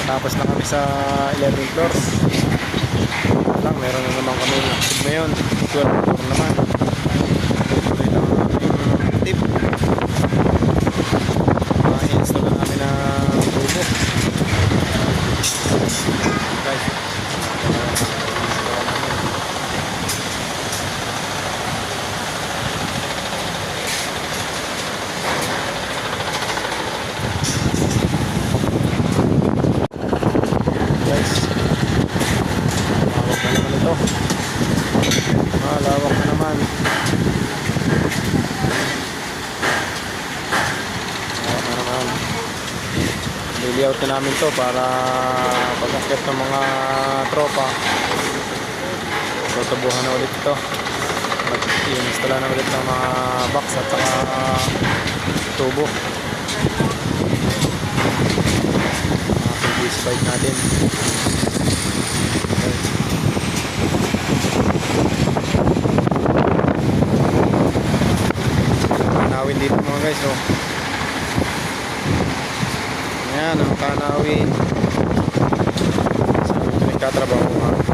Tapos na kami sa 11th floor. Lang, meron na naman kami tip ngayon. 12th floor naman. Tuloy lang ang aming tip. I-install na namin ng tubo. Guys, lawak na naman. Lawak na naman. Layout na namin to para pag-akit ng mga tropa. Tutubuhan na ulit ito. Mag-install na ulit ng mga box at saka tubo. Mga PVC pipe natin. Kanawin dito mga guys, oh. Ayan ang kanawin sa nagkatrabaho mga